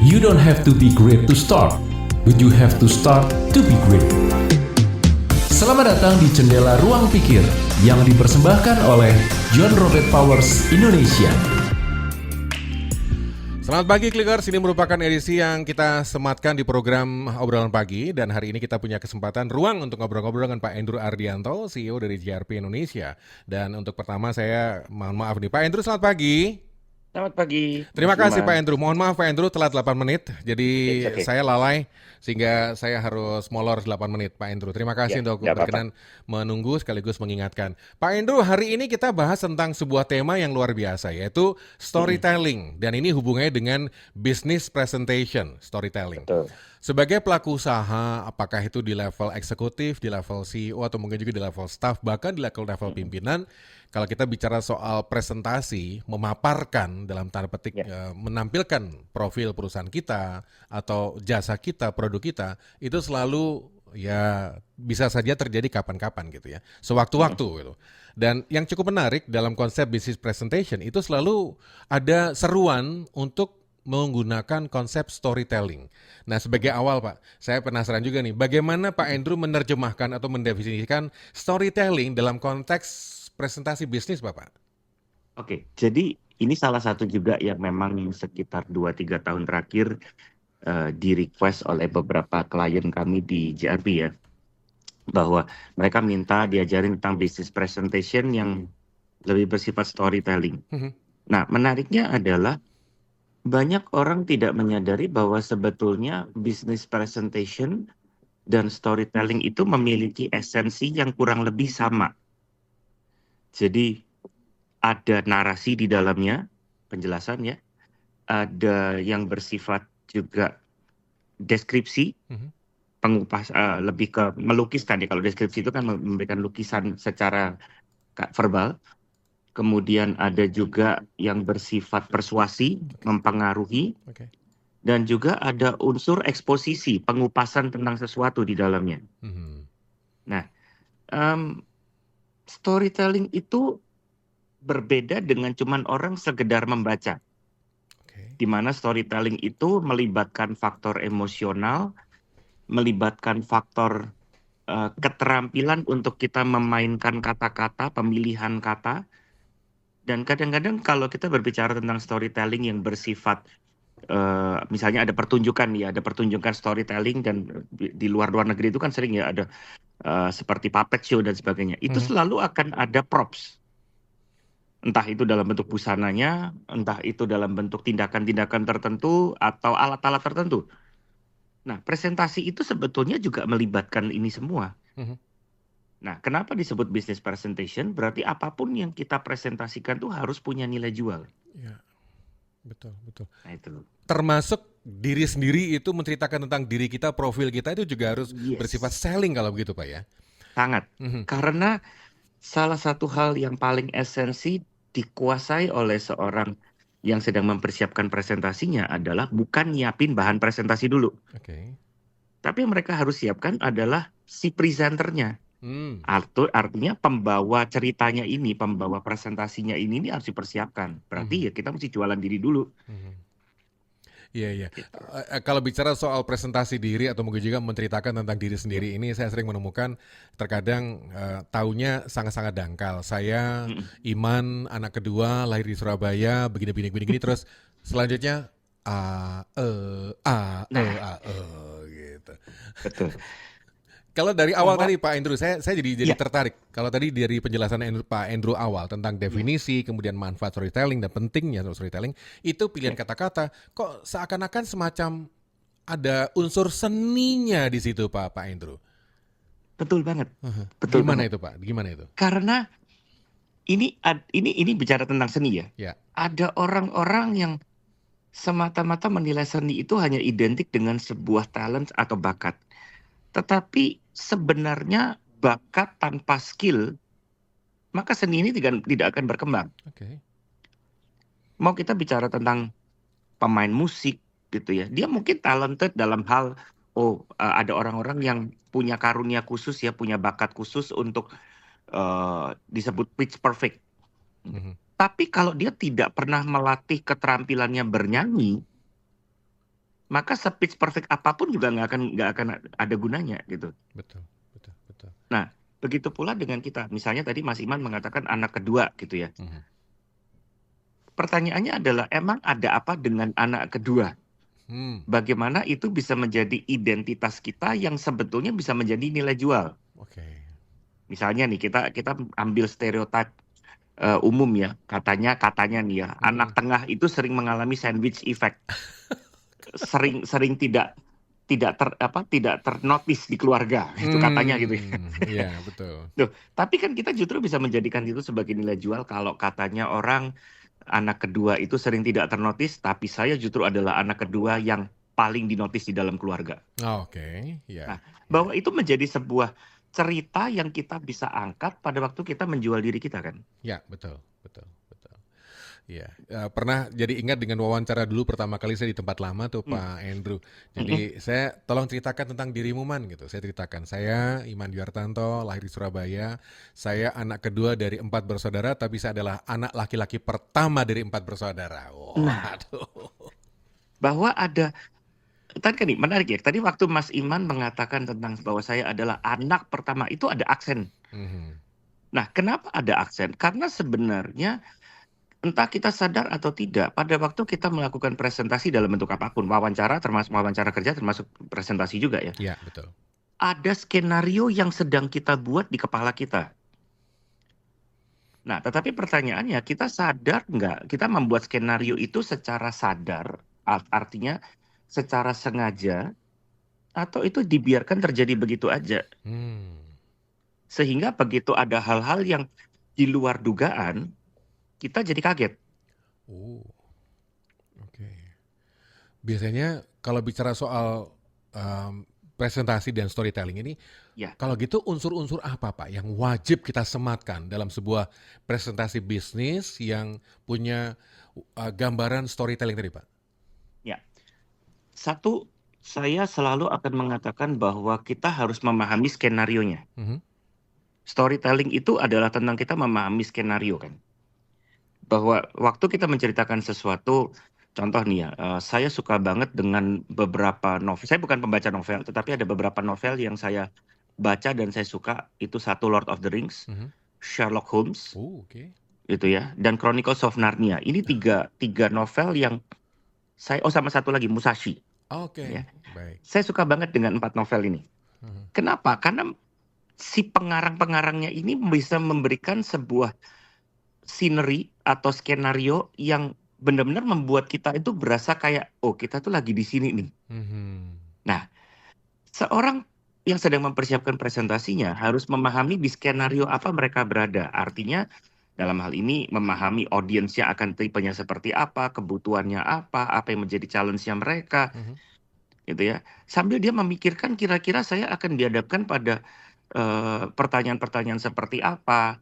You don't have to be great to start, but you have to start to be great. Selamat datang di Jendela Ruang Pikir yang dipersembahkan oleh John Robert Powers Indonesia. Selamat pagi Clickers, ini merupakan edisi yang kita sematkan di program Obrolan Pagi. Dan hari ini kita punya kesempatan ruang untuk ngobrol-ngobrol dengan Pak Andrew Ardianto, CEO dari JRP Indonesia. Dan untuk pertama saya mohon maaf nih, Pak Andrew selamat pagi. Selamat pagi. Terima kasih Pak Andrew, mohon maaf Pak Andrew telat 8 menit. Jadi Okay. saya lalai sehingga saya harus molor 8 menit Pak Andrew. Terima kasih untuk berkenan menunggu sekaligus mengingatkan. Pak Andrew, hari ini kita bahas tentang sebuah tema yang luar biasa, yaitu storytelling. Dan ini hubungannya dengan business presentation storytelling. Betul. Sebagai pelaku usaha, apakah itu di level eksekutif, di level CEO, atau mungkin juga di level staff, bahkan di level pimpinan, kalau kita bicara soal presentasi, memaparkan dalam tanda petik, menampilkan profil perusahaan kita, atau jasa kita, produk kita, itu selalu ya bisa saja terjadi kapan-kapan gitu ya, sewaktu-waktu gitu. Dan yang cukup menarik dalam konsep business presentation, itu selalu ada seruan untuk menggunakan konsep storytelling. Nah, sebagai awal Pak, saya penasaran juga nih, bagaimana Pak Andrew menerjemahkan atau mendefinisikan storytelling dalam konteks presentasi bisnis Bapak? Oke, jadi ini salah satu juga yang memang sekitar 2-3 tahun terakhir di-request oleh beberapa klien kami di JRP ya, bahwa mereka minta diajarin tentang business presentation yang lebih bersifat storytelling. Nah, menariknya adalah banyak orang tidak menyadari bahwa sebetulnya business presentation dan storytelling itu memiliki esensi yang kurang lebih sama. Jadi ada narasi di dalamnya, penjelasan ya, ada yang bersifat juga deskripsi, pengupas, lebih ke melukiskan ya. Kalau deskripsi itu kan memberikan lukisan secara verbal. Kemudian ada juga yang bersifat persuasi, mempengaruhi, dan juga ada unsur eksposisi, pengupasan tentang sesuatu di dalamnya. Nah, storytelling itu berbeda dengan cuman orang sekedar membaca. Di mana storytelling itu melibatkan faktor emosional, melibatkan faktor keterampilan untuk kita memainkan kata-kata, pemilihan kata. Dan kadang-kadang kalau kita berbicara tentang storytelling yang bersifat, misalnya ada pertunjukan ya, ada pertunjukan storytelling, dan di luar negeri itu kan sering ya ada seperti puppet show dan sebagainya. Itu selalu akan ada props. Entah itu dalam bentuk busananya, entah itu dalam bentuk tindakan-tindakan tertentu, atau alat-alat tertentu. Nah, presentasi itu sebetulnya juga melibatkan ini semua. Nah, kenapa disebut business presentation? Berarti apapun yang kita presentasikan tuh harus punya nilai jual. Ya, betul. Nah, itu. Termasuk diri sendiri itu menceritakan tentang diri kita, profil kita itu juga harus bersifat selling kalau begitu Pak ya? Sangat. Karena salah satu hal yang paling esensi dikuasai oleh seorang yang sedang mempersiapkan presentasinya adalah bukan nyiapin bahan presentasi dulu. Tapi yang mereka harus siapkan adalah si presenternya. Artinya pembawa ceritanya ini, pembawa presentasinya ini harus dipersiapkan. Berarti ya kita mesti jualan diri dulu. Iya. Kalau bicara soal presentasi diri atau mungkin juga menceritakan tentang diri sendiri, ini saya sering menemukan terkadang taunya sangat-sangat dangkal. Saya Iman, anak kedua, lahir di Surabaya, begini, terus selanjutnya gitu. Betul. Kalau dari awal tadi Pak Andrew, saya jadi tertarik. Kalau tadi dari penjelasan Pak Andrew awal tentang definisi, kemudian manfaat storytelling dan pentingnya storytelling, itu pilihan kata-kata, kok seakan-akan semacam ada unsur seninya di situ Pak Andrew. Betul banget. Gimana itu Pak? Gimana itu? Karena ini bicara tentang seni ya. Ada orang-orang yang semata-mata menilai seni itu hanya identik dengan sebuah talent atau bakat. Tetapi sebenarnya bakat tanpa skill, maka seni ini tidak akan berkembang. Mau kita bicara tentang pemain musik gitu ya, dia mungkin talented dalam hal, ada orang-orang yang punya karunia khusus ya, punya bakat khusus untuk disebut pitch perfect. Tapi kalau dia tidak pernah melatih keterampilannya bernyanyi, maka speech perfect apapun juga nggak akan ada gunanya gitu. Betul, betul, betul. Nah, begitu pula dengan kita. Misalnya tadi Mas Iman mengatakan anak kedua gitu ya. Mhm. Pertanyaannya adalah emang ada apa dengan anak kedua? Hmm, Bagaimana itu bisa menjadi identitas kita yang sebetulnya bisa menjadi nilai jual? oke. Misalnya nih kita ambil stereotip umum ya, katanya nih ya, anak Mhm. tengah itu sering mengalami sandwich effect, sering tidak ternotis di keluarga, itu katanya gitu ya. Iya betul. Loh, tapi kan kita justru bisa menjadikan itu sebagai nilai jual kalau katanya orang anak kedua itu sering tidak ternotis, tapi saya justru adalah anak kedua yang paling dinotis di dalam keluarga. Oke, iya, Nah, iya. bahwa itu menjadi sebuah cerita yang kita bisa angkat pada waktu kita menjual diri kita kan. Ya, betul, betul, betul. Iya, pernah jadi ingat dengan wawancara dulu pertama kali saya di tempat lama tuh Hmm. Pak Andrew. Mm-mm. Jadi saya tolong ceritakan tentang dirimu Man gitu. Saya ceritakan saya Iman Dwiartanto lahir di Surabaya. Saya anak kedua dari 4 bersaudara, tapi saya adalah anak laki-laki pertama dari 4 bersaudara. Nah, Waduh. bahwa ada tadi kan nih menarik ya. Tadi waktu Mas Iman mengatakan tentang bahwa saya adalah anak pertama itu ada aksen. Mhm. Nah, kenapa ada aksen? Karena sebenarnya entah kita sadar atau tidak, pada waktu kita melakukan presentasi dalam bentuk apapun, wawancara termasuk wawancara kerja termasuk presentasi juga ya. Iya, betul. Ada skenario yang sedang kita buat di kepala kita. Nah, tetapi pertanyaannya, kita sadar nggak kita membuat skenario itu secara sadar, artinya secara sengaja, atau itu dibiarkan terjadi begitu aja? Hmm. Sehingga begitu ada hal-hal yang di luar dugaan, kita jadi kaget. Oh, oke. Biasanya kalau bicara soal presentasi dan storytelling ini, Ya, kalau gitu unsur-unsur apa Pak yang wajib kita sematkan dalam sebuah presentasi bisnis yang punya gambaran storytelling tadi Pak? ya. Satu, saya selalu akan mengatakan bahwa kita harus memahami skenarionya. Mhm. Storytelling itu adalah tentang kita memahami skenario kan. Bahwa waktu kita menceritakan sesuatu, contoh nih ya, saya suka banget dengan beberapa novel. Saya bukan pembaca novel, tetapi ada beberapa novel yang saya baca dan saya suka. Itu satu Lord of the Rings, Mhm. Sherlock Holmes, Oh, oke. gitu ya, dan Chronicles of Narnia. Ini tiga novel yang sama satu lagi Musashi. Oke, Ya, baik. saya suka banget dengan 4 novel ini. Mhm. Kenapa? Karena si pengarang-pengarangnya ini bisa memberikan sebuah scenery atau skenario yang benar-benar membuat kita itu berasa kayak, oh kita tuh lagi di sini nih. Mhm. Nah, seorang yang sedang mempersiapkan presentasinya harus memahami di skenario apa mereka berada. Artinya dalam hal ini memahami audiensnya akan tipenya seperti apa, kebutuhannya apa yang menjadi challenge-nya mereka, Mhm. gitu ya. Sambil dia memikirkan kira-kira saya akan dihadapkan pada pertanyaan-pertanyaan seperti apa.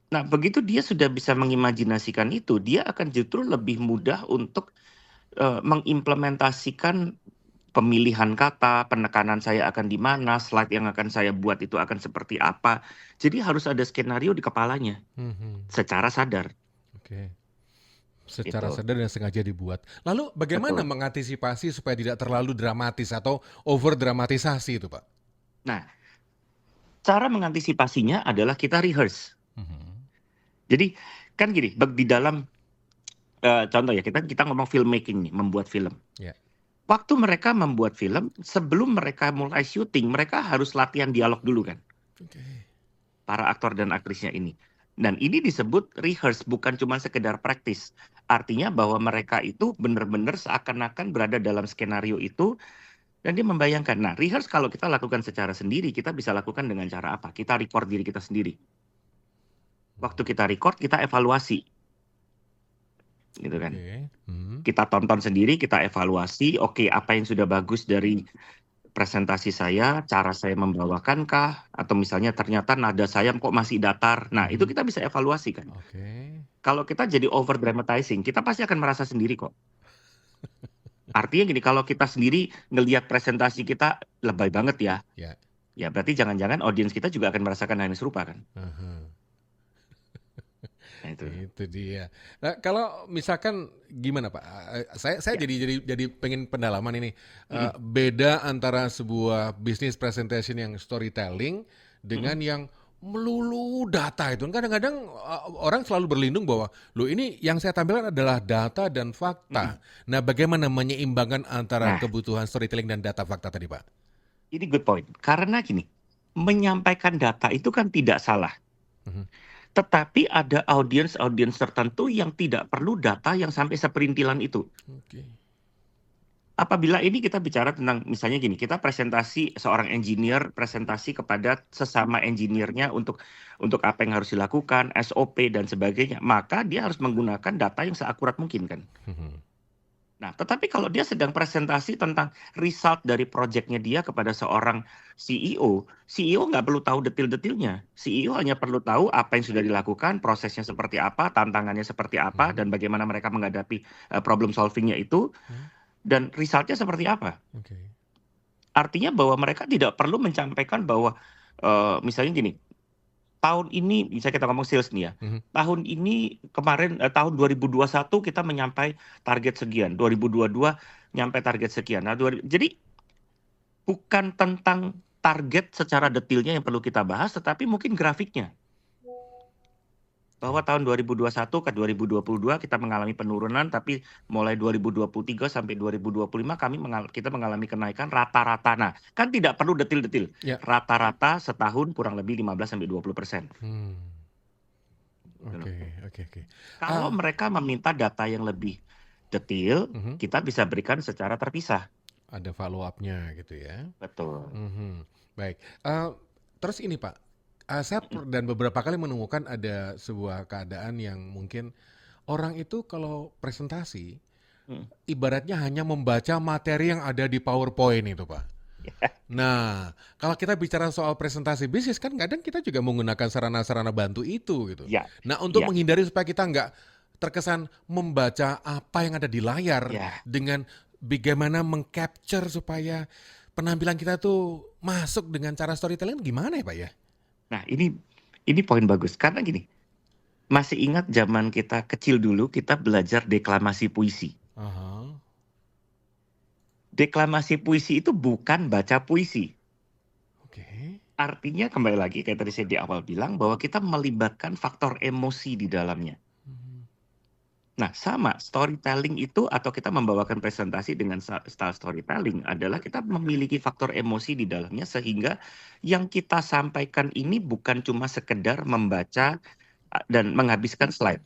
Nah, begitu dia sudah bisa mengimajinasikan itu, dia akan justru lebih mudah untuk mengimplementasikan pemilihan kata, penekanan saya akan di mana, slide yang akan saya buat itu akan seperti apa. Jadi harus ada skenario di kepalanya Mhm. secara sadar, Oke. Secara gitu. sadar dan sengaja dibuat. Lalu bagaimana Betul. mengantisipasi supaya tidak terlalu dramatis atau over dramatisasi itu Pak? Nah, cara mengantisipasinya adalah kita rehearse. Mhm. Jadi kan gini, di dalam contoh ya kita ngomong filmmaking nih, membuat film. Ya. Waktu mereka membuat film, sebelum mereka mulai syuting, mereka harus latihan dialog dulu kan, Oke. para aktor dan aktrisnya ini. Dan ini disebut rehearse, bukan cuma sekedar praktis. Artinya bahwa mereka itu benar-benar seakan-akan berada dalam skenario itu, dan dia membayangkan. Nah, rehearse kalau kita lakukan secara sendiri, kita bisa lakukan dengan cara apa? Kita record diri kita sendiri. Waktu kita record, kita evaluasi, gitu kan. Oke. Mhm. Kita tonton sendiri, kita evaluasi, oke, apa yang sudah bagus dari presentasi saya, cara saya membawakan atau misalnya ternyata nada saya kok masih datar. Nah, itu Mhm. kita bisa evaluasi kan. Oke. Kalau kita jadi over dramatizing, kita pasti akan merasa sendiri kok. Artinya gini, kalau kita sendiri ngelihat presentasi kita lebay banget ya, Ya. ya berarti jangan-jangan audiens kita juga akan merasakan hal yang serupa kan. Aha. Nah, itu. Itu dia. Nah, kalau misalkan gimana Pak? Saya Ya. jadi pengen pendalaman ini. Mm-mm. Beda antara sebuah business presentation yang storytelling Mm-mm. dengan yang melulu data itu. Kadang-kadang orang selalu berlindung bahwa lo ini yang saya tampilkan adalah data dan Mm-mm. fakta. Nah, bagaimana menyeimbangkan antara Nah, kebutuhan storytelling dan data fakta tadi, Pak? ini good point. Karena gini, menyampaikan data itu kan tidak salah. Mhm. Tetapi ada audiens-audiens tertentu yang tidak perlu data yang sampai seperintilan itu. Oke. Apabila ini kita bicara tentang misalnya gini, kita presentasi seorang engineer presentasi kepada sesama engineer-nya untuk apa yang harus dilakukan, SOP dan sebagainya, maka dia harus menggunakan data yang seakurat mungkin kan. Mhm. Nah, tetapi kalau dia sedang presentasi tentang result dari proyeknya dia kepada seorang CEO nggak perlu tahu detail-detailnya. CEO hanya perlu tahu apa yang sudah dilakukan, prosesnya seperti apa, tantangannya seperti apa, Mhm. dan bagaimana mereka menghadapi problem solvingnya itu, Mhm. dan resultnya seperti apa. Oke. Artinya bahwa mereka tidak perlu menyampaikan bahwa misalnya gini, tahun ini bisa kita ngomong sales nih ya. Mhm. Tahun ini kemarin tahun 2021 kita menyampai target sekian, 2022 nyampe target sekian. Nah, jadi bukan tentang target secara detailnya yang perlu kita bahas, tetapi mungkin grafiknya. Bahwa tahun 2021 ke 2022 kita mengalami penurunan, tapi mulai 2023 sampai 2025 kita mengalami kenaikan rata-rata. Nah, kan tidak perlu detail-detail. Ya. Rata-rata setahun kurang lebih 15-20%. Hmm. Gitu loh. Oke. Kalau mereka meminta data yang lebih detail, Mhm. kita bisa berikan secara terpisah. Ada follow up-nya gitu ya. Betul. Mhm. Baik. Terus ini Pak, saya Mm-mm. dan beberapa kali menemukan ada sebuah keadaan yang mungkin orang itu kalau presentasi Mm. ibaratnya hanya membaca materi yang ada di PowerPoint itu Pak. Nah, kalau kita bicara soal presentasi bisnis kan kadang kita juga menggunakan sarana-sarana bantu itu gitu. Ya, Nah, untuk ya, menghindari supaya kita nggak terkesan membaca apa yang ada di layar ya. dengan bagaimana mengcapture supaya penampilan kita tuh masuk dengan cara storytelling gimana ya Pak ya? Nah, ini poin bagus. Karena gini, masih ingat zaman kita kecil dulu, kita belajar deklamasi puisi. Aha. Deklamasi puisi itu bukan baca puisi. Oke. Artinya kembali lagi, kayak tadi saya di awal bilang, bahwa kita melibatkan faktor emosi di dalamnya. Mhm. Nah, sama storytelling itu atau kita membawakan presentasi dengan style storytelling adalah kita memiliki faktor emosi di dalamnya sehingga yang kita sampaikan ini bukan cuma sekedar membaca dan menghabiskan slide.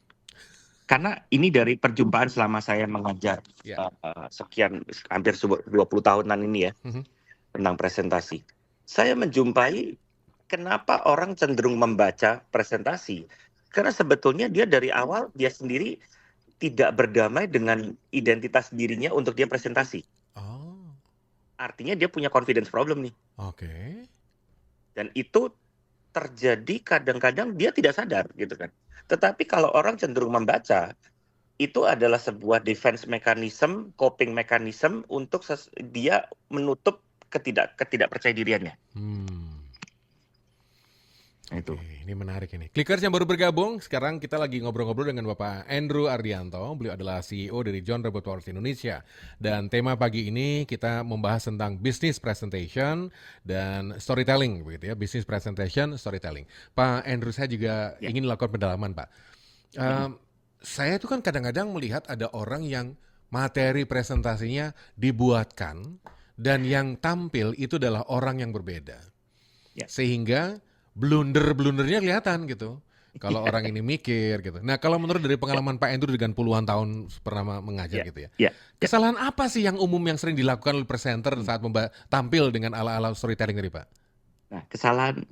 Karena ini dari perjumpaan selama saya mengajar Ya. sekian hampir 20 tahunan ini ya Mhm. tentang presentasi. Saya menjumpai kenapa orang cenderung membaca presentasi. Karena sebetulnya dia dari awal dia sendiri tidak berdamai dengan identitas dirinya untuk dia presentasi. Oh. Artinya dia punya confidence problem nih. Oke. Dan itu terjadi kadang-kadang dia tidak sadar gitu kan. Tetapi kalau orang cenderung membaca, itu adalah sebuah defense mechanism, coping mechanism untuk dia menutup ketidakpercayadiriannya. Nah, itu. Oke, ini menarik ini. Clickers yang baru bergabung, sekarang kita lagi ngobrol-ngobrol dengan Bapak Andrew Ardianto. Beliau adalah CEO dari John Robert Powers Indonesia. Dan tema pagi ini kita membahas tentang business presentation dan storytelling, begitu ya. Business presentation, storytelling. Pak Andrew, saya juga ingin lakukan pendalaman, Pak. Saya itu kan kadang-kadang melihat ada orang yang materi presentasinya dibuatkan dan yang tampil itu adalah orang yang berbeda. Sehingga blunder-blundernya kelihatan gitu. Kalau orang ini mikir gitu. Nah, kalau menurut dari pengalaman Pak Andrew dengan puluhan tahun pernah mengajar gitu ya. Kesalahan apa sih yang umum yang sering dilakukan oleh presenter saat tampil dengan ala-ala storytelling tadi, Pak? Nah,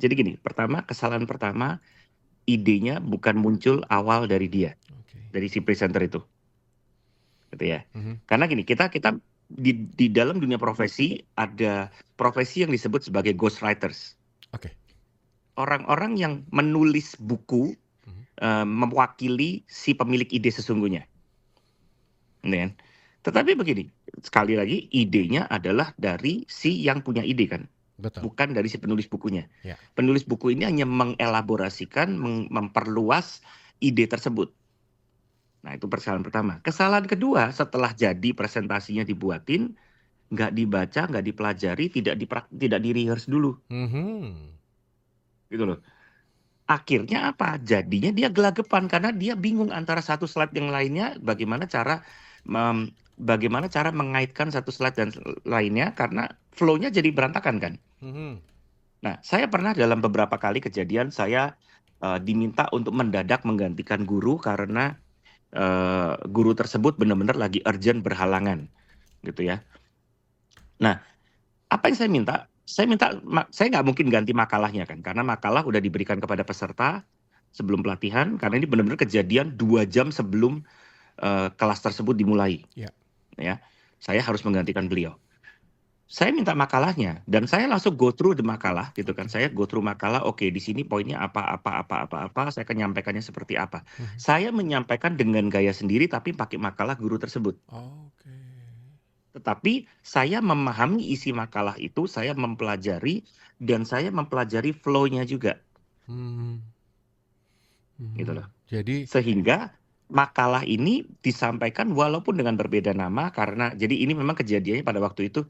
jadi gini, kesalahan pertama idenya bukan muncul awal dari dia. Dari si presenter itu. Gitu ya. Karena gini, kita di dalam dunia profesi ada profesi yang disebut sebagai ghostwriters. Orang-orang yang menulis buku mewakili si pemilik ide sesungguhnya. Kan? Tetapi begini, sekali lagi idenya adalah dari si yang punya ide kan. Betul. Bukan dari si penulis bukunya. Ya. Penulis buku ini hanya mengelaborasikan, memperluas ide tersebut. Nah, itu kesalahan pertama. Kesalahan kedua, setelah jadi presentasinya dibuatin, nggak dibaca, nggak dipelajari, tidak di-rehearse dulu, Mhm. gitu loh. Akhirnya apa? Jadinya dia gelagapan karena dia bingung antara satu slide yang lainnya, bagaimana cara mengaitkan satu slide dan lainnya karena flow-nya jadi berantakan kan. Mhm. Nah, saya pernah dalam beberapa kali kejadian saya diminta untuk mendadak menggantikan guru karena guru tersebut benar-benar lagi urgent berhalangan, gitu ya. Nah, apa yang saya minta? Saya nggak mungkin ganti makalahnya kan, karena makalah udah diberikan kepada peserta sebelum pelatihan, karena ini benar-benar kejadian 2 jam sebelum kelas tersebut dimulai. Ya. Ya, saya harus menggantikan beliau. Saya minta makalahnya dan saya langsung go through the makalah gitu kan. Saya go through makalah, oke di sini poinnya apa, saya akan menyampaikannya seperti apa. Mhm. Saya menyampaikan dengan gaya sendiri tapi pakai makalah guru tersebut. Oke. Tetapi saya memahami isi makalah itu, saya mempelajari dan saya mempelajari flow-nya juga, Mhm. gitu Mhm. loh. Jadi Sehingga makalah ini disampaikan walaupun dengan berbeda nama karena jadi ini memang kejadiannya pada waktu itu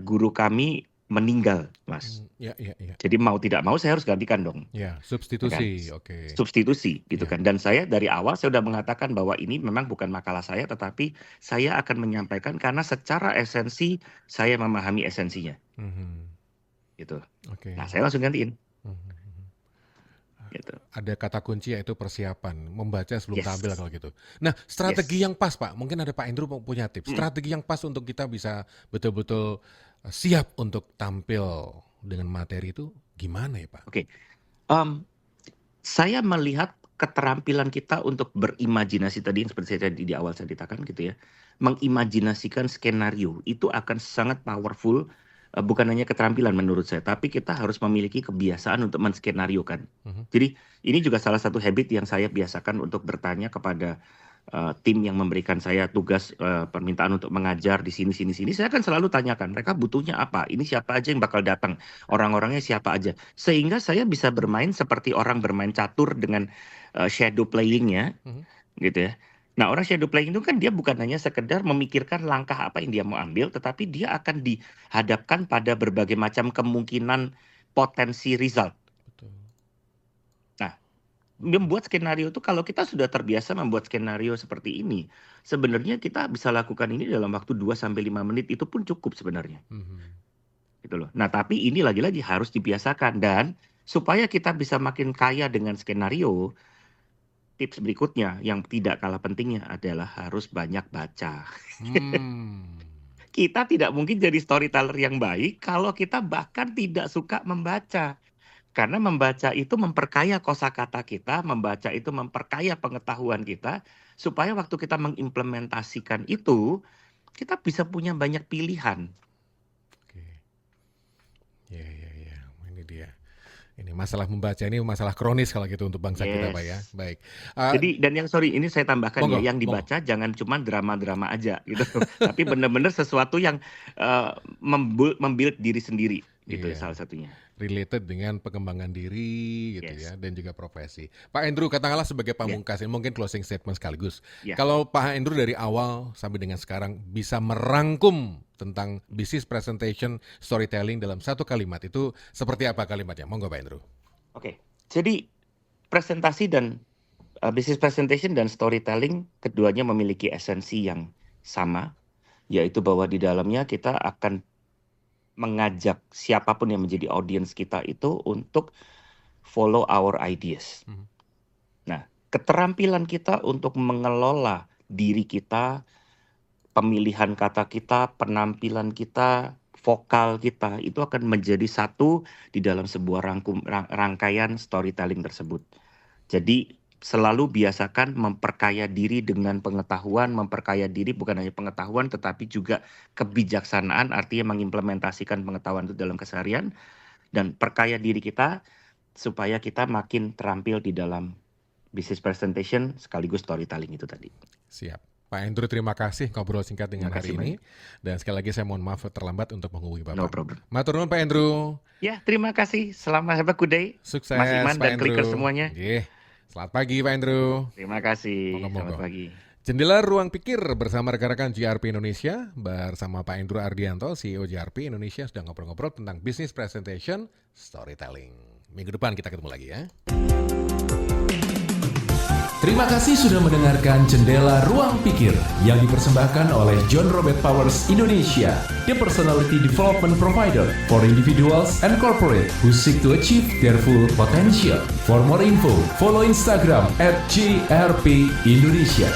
guru kami meninggal, Mas. ya, ya, ya. Jadi mau tidak mau saya harus gantikan dong, Ya, ya kan? substitusi. Oke. Substitusi gitu Ya. kan. Dan saya dari awal saya sudah mengatakan bahwa ini memang bukan makalah saya tetapi saya akan menyampaikan karena secara esensi saya memahami esensinya, Mhm. gitu. Oke. Nah, saya langsung gantiin, Mhm. gitu. Ada kata kunci yaitu persiapan, membaca sebelum tampil Yes, kalau gitu. Nah, strategi yes. yang pas, Pak. Mungkin ada Pak Endro punya tips. Mm, Strategi yang pas untuk kita bisa betul-betul siap untuk tampil dengan materi itu gimana ya, Pak? Oke. Saya melihat keterampilan kita untuk berimajinasi tadi yang seperti saya tadi di awal saya ceritakan gitu ya, mengimajinasikan skenario itu akan sangat powerful, bukan hanya keterampilan menurut saya, tapi kita harus memiliki kebiasaan untuk menskenariokan. Mhm. Jadi ini juga salah satu habit yang saya biasakan untuk bertanya kepada tim yang memberikan saya tugas permintaan untuk mengajar di sini sini sini. Saya akan selalu tanyakan mereka butuhnya apa, ini siapa aja yang bakal datang, orang-orangnya siapa aja, sehingga saya bisa bermain seperti orang bermain catur dengan shadow playing-nya, Mhm. gitu ya. Nah, orang shadow playing itu kan dia bukan hanya sekedar memikirkan langkah apa yang dia mau ambil, tetapi dia akan dihadapkan pada berbagai macam kemungkinan potensi result. Betul. Nah, membuat skenario itu kalau kita sudah terbiasa membuat skenario seperti ini, sebenarnya kita bisa lakukan ini dalam waktu 2 sampai 5 menit itu pun cukup sebenarnya, Mhm. gitu loh. Nah, tapi ini lagi-lagi harus dibiasakan dan supaya kita bisa makin kaya dengan skenario, tips berikutnya yang tidak kalah pentingnya adalah harus banyak baca. Hmm. Kita tidak mungkin jadi storyteller yang baik kalau kita bahkan tidak suka membaca. Karena membaca itu memperkaya kosakata kita, membaca itu memperkaya pengetahuan kita, supaya waktu kita mengimplementasikan itu, kita bisa punya banyak pilihan. Oke. Ya, ya, ya. Ini dia. Ini masalah membaca ini masalah kronis kalau gitu untuk bangsa kita, Pak ya. Baik. Baik. Jadi dan yang sorry ini saya tambahkan ya, Monggo, yang monggo. dibaca jangan cuma drama-drama aja gitu, tapi benar-benar sesuatu yang membuild diri sendiri gitu ya Iya. salah satunya. Related dengan pengembangan diri gitu Yes. ya dan juga profesi. Pak Andrew katakanlah sebagai Ya, pamungkas ini mungkin closing statement sekaligus. ya. Kalau Pak Andrew dari awal sampai dengan sekarang bisa merangkum tentang business presentation storytelling dalam satu kalimat itu seperti apa kalimatnya? Monggo Pak Andrew. Oke. Jadi presentasi dan business presentation dan storytelling keduanya memiliki esensi yang sama, yaitu bahwa di dalamnya kita akan mengajak siapapun yang menjadi audiens kita itu untuk follow our ideas. Mhm. Nah, keterampilan kita untuk mengelola diri kita, pemilihan kata kita, penampilan kita, vokal kita itu akan menjadi satu di dalam sebuah rangkaian storytelling tersebut. Jadi selalu biasakan memperkaya diri dengan pengetahuan, memperkaya diri bukan hanya pengetahuan tetapi juga kebijaksanaan, artinya mengimplementasikan pengetahuan itu dalam keseharian dan perkaya diri kita supaya kita makin terampil di dalam business presentation sekaligus storytelling itu tadi. Siap. Pak Andrew terima kasih ngobrol singkat dengan Terima hari kasih ini. banyak. Dan sekali lagi saya mohon maaf terlambat untuk menghubungi No Bapak. problem. Matur nuwun Pak Andrew. Ya, terima kasih. Selamat have a good day. Sukses Mas Iman Pak dan clicker Andrew. semuanya. Nggih. Selamat pagi Pak Andrew. Terima kasih. Moga-moga. Selamat pagi. Jendela Ruang Pikir bersama rekan-rekan JRP Indonesia bersama Pak Andrew Ardianto, CEO JRP Indonesia, sedang ngobrol-ngobrol tentang business presentation storytelling. Minggu depan kita ketemu lagi ya. Terima kasih sudah mendengarkan Jendela Ruang Pikir yang dipersembahkan oleh John Robert Powers Indonesia, the personality development provider for individuals and corporate who seek to achieve their full potential. For more info, follow Instagram @JRP Indonesia.